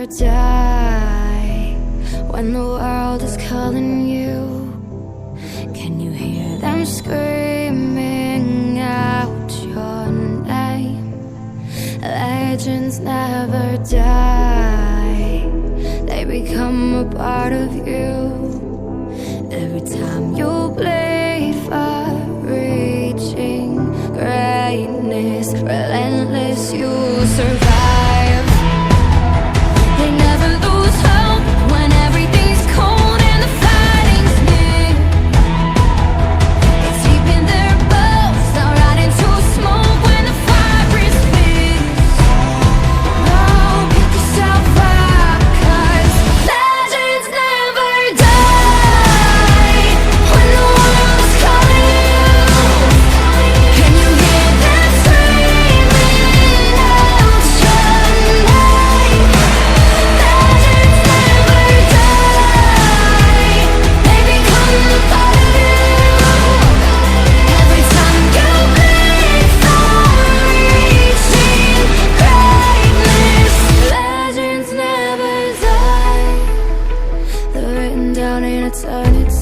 never die. When the world is calling you, can you hear them screaming out your name? Legends never die, they become a part of you. Every time you bleed for reaching greatness, relentless, you survive. They never lose hope when everything's cold and the fighting's near. It's deep in their bones, they'll rot into smoke when the fire is fierce. Oh, pick yourself up, 'cause legends never die. When the world is calling you, can you hear them screaming out your name? Legends never die, they become a part of you. Every time you bleed for reaching greatness, legends never die. They're written down in eternity.